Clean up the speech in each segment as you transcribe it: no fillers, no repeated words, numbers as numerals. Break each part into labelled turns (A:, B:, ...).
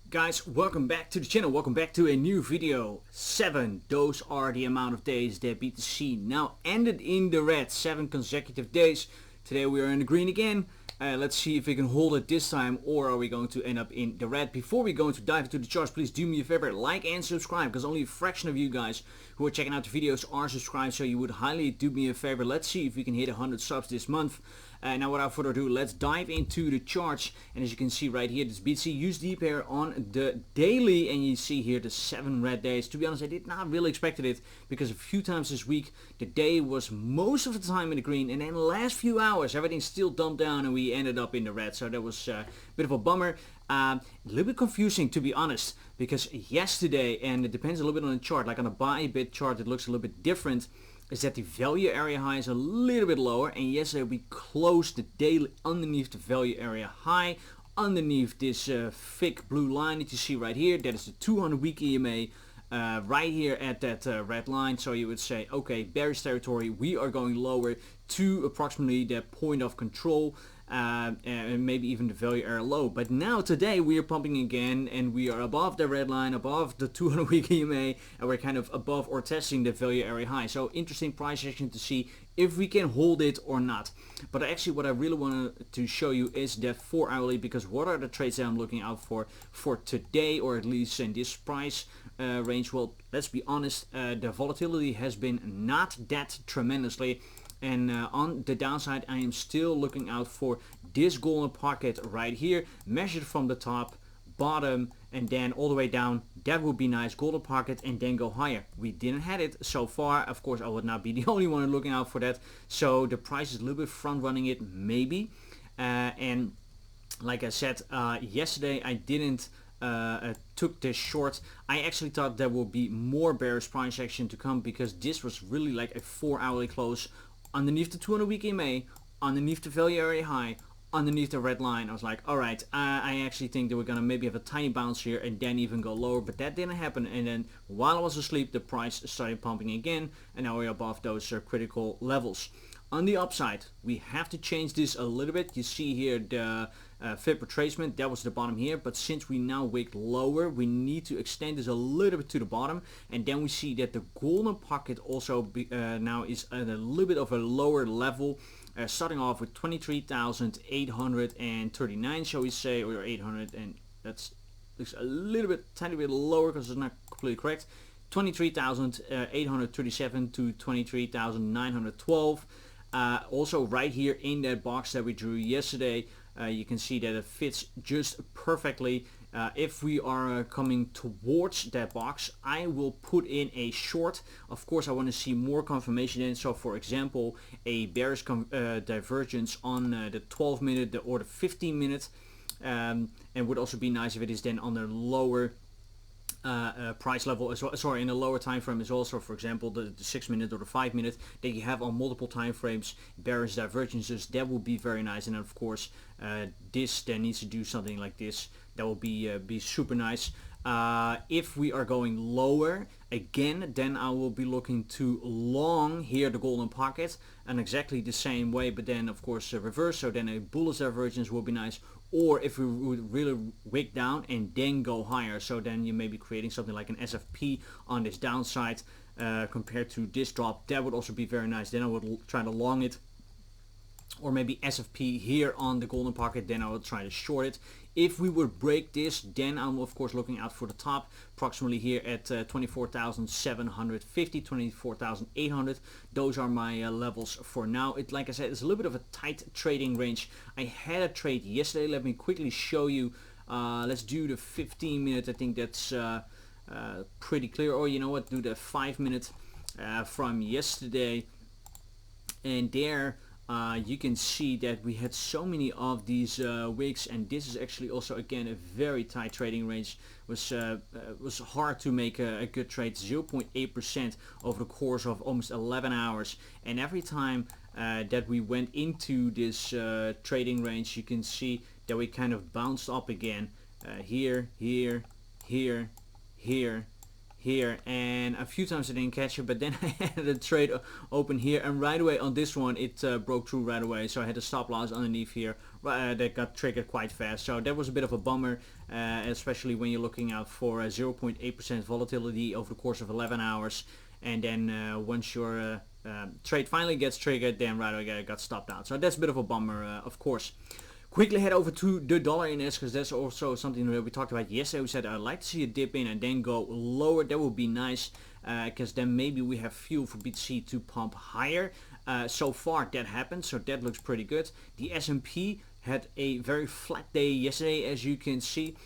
A: Guys, welcome back to the channel, welcome back to a new video. 7, those are the amount of days that BTC now ended in the red, 7 consecutive days. Today we are in the green again. Let's see if we can hold it this time, or are we going to end up in the red. Before we go to dive into the charts, please do me a favor, like and subscribe, because only a fraction of you guys who are checking out the videos are subscribed, so you would highly do me a favor. Let's see if we can hit 100 subs this month. Now without further ado, let's dive into the charts. And as you can see right here, this BTC USD pair on the daily, and you see here the 7 red days. To be honest, I did not really expect it, because a few times this week the day was most of the time in the green, and then the last few hours everything still dumped down and we ended up in the red. So that was a bit of a bummer. A little bit confusing, to be honest, because yesterday, and it depends a little bit on the chart, like on a Bybit chart it looks a little bit different, is that the value area high is a little bit lower, and yesterday we closed the daily underneath the value area high, underneath this thick blue line that you see right here. That is the 200 week EMA, right here at that red line. So you would say, okay, bearish territory, we are going lower to approximately that point of control, and maybe even the value area low. But now today we are pumping again, and we are above the red line, above the 200 week EMA, and we're kind of above or testing the value area high. So interesting price action to see if we can hold it or not. But actually what I really wanted to show you is that 4 hourly, because what are the trades that I'm looking out for today, or at least in this price range? Well, let's be honest, the volatility has been not that tremendously. And on the downside, I am still looking out for this golden pocket right here, measured from the top, bottom, and then all the way down. That would be nice, golden pocket, and then go higher. We didn't have it so far. Of course, I would not be the only one looking out for that. So the price is a little bit front running it, maybe. And like I said, yesterday I didn't took this short. I actually thought there will be more bearish price action to come, because this was really like a 4 hourly close underneath the 200 week EMA, underneath the value area high, underneath the red line. I was like, alright, I actually think that we're gonna maybe have a tiny bounce here and then even go lower, but that didn't happen. And then while I was asleep, the price started pumping again, and now we're above those critical levels. On the upside, we have to change this a little bit. You see here the fib retracement, that was the bottom here, but since we now wicked lower, we need to extend this a little bit to the bottom, and then we see that the golden pocket also now is at a little bit of a lower level, starting off with 23,839, shall we say, or 800, and that's looks a little bit, tiny bit lower because it's not completely correct. 23,837 to 23,912. Also right here in that box that we drew yesterday, you can see that it fits just perfectly. If we are coming towards that box, I will put in a short. Of course, I want to see more confirmation in. So for example, a bearish divergence on the 12 minute or the 15 minute, and would also be nice if it is then on the lower price level as well, sorry, in a lower time frame is also, for example, the 6 minute or the 5 minute that you have on multiple time frames, bearish divergences. That will be very nice. And of course, this then needs to do something like this. That will be super nice. If we are going lower again, then I will be looking to long here the golden pocket, and exactly the same way, but then of course reverse. So then a bullish divergence will be nice. Or if we would really wick down and then go higher, so then you may be creating something like an SFP on this downside compared to this drop. That would also be very nice. Then I would try to long it, or maybe SFP here on the golden pocket, then I will try to short it. If we would break this, then I'm of course looking out for the top, approximately here at 24,750, 24,800. Those are my levels for now. It, like I said, it's a little bit of a tight trading range. I had a trade yesterday. Let me quickly show you. Let's do the 15 minute. I think that's pretty clear. Or you know what, do the 5 minute from yesterday, and there you can see that we had so many of these wicks, and this is actually also again a very tight trading range. Was hard to make a good trade, 0.8% over the course of almost 11 hours. And every time that we went into this trading range, you can see that we kind of bounced up again, here, here, here, here, here, and a few times I didn't catch it, but then I had a trade open here, and right away on this one it broke through right away, so I had a stop loss underneath here that got triggered quite fast. So that was a bit of a bummer, especially when you're looking out for 0.8% volatility over the course of 11 hours. And then once your trade finally gets triggered, then right away it got stopped out. So that's a bit of a bummer, of course. Quickly head over to the dollar index, because that's also something that we talked about yesterday. We said I'd like to see a dip in and then go lower. That would be nice, because then maybe we have fuel for BTC to pump higher. So far that happened, so that looks pretty good. The S&P had a very flat day yesterday, as you can see,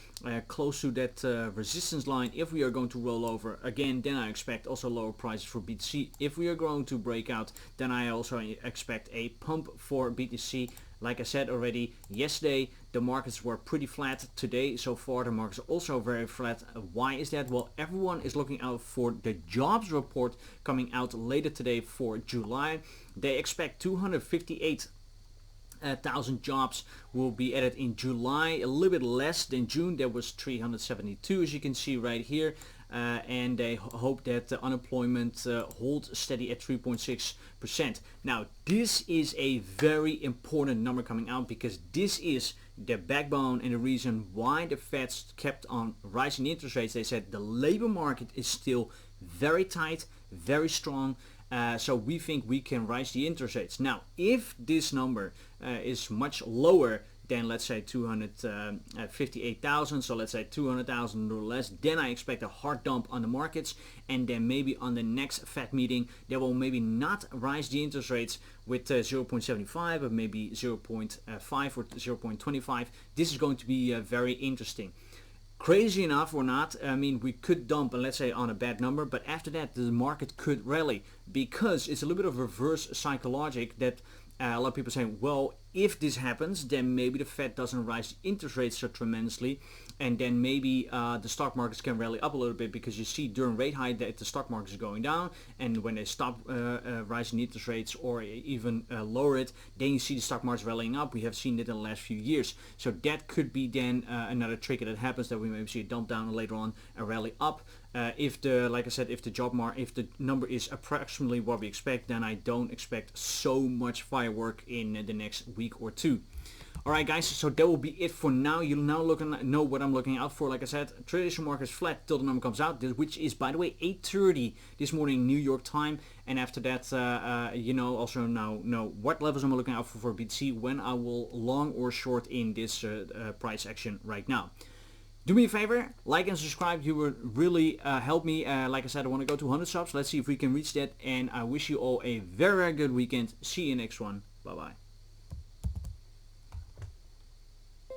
A: close to that resistance line. If we are going to roll over again, then I expect also lower prices for BTC. If we are going to break out, then I also expect a pump for BTC. Like I said already, yesterday the markets were pretty flat. Today so far the markets are also very flat. Why is that? Well, everyone is looking out for the jobs report coming out later today for July. They expect 258,000 jobs will be added in July, a little bit less than June. There was 372, as you can see right here, and they hope that the unemployment holds steady at 3.6%. Now this is a very important number coming out, because this is the backbone and the reason why the Feds kept on rising interest rates. They said the labor market is still very tight, very strong. So we think we can rise the interest rates. Now, if this number is much lower than, let's say, 258,000, so let's say 200,000 or less, then I expect a hard dump on the markets, and then maybe on the next Fed meeting they will maybe not rise the interest rates with 0.75, but maybe 0.5 or 0.25. This is going to be very interesting. Crazy enough or not, I mean, we could dump, let's say, on a bad number, but after that the market could rally, because it's a little bit of reverse psychologic that a lot of people saying, well, if this happens, then maybe the Fed doesn't rise interest rates so tremendously, and then maybe the stock markets can rally up a little bit, because you see during rate hike that the stock market is going down, and when they stop rising interest rates or even lower it, then you see the stock markets rallying up. We have seen it in the last few years. So that could be then another trigger that happens, that we maybe see a dump down and later on a rally up. If the, like I said, if the number is approximately what we expect, then I don't expect so much firework in the next week or two. Alright guys, so that will be it for now. You'll now know what I'm looking out for. Like I said, traditional market is flat till the number comes out, which is, by the way, 8:30 this morning New York time. And after that, you know, also now know what levels I'm looking out for BTC, when I will long or short in this price action right now. Do me a favor, like and subscribe. You would really help me. Like I said, I want to go to 100 subs. Let's see if we can reach that. And I wish you all a very, very good weekend. See you next one. Bye bye.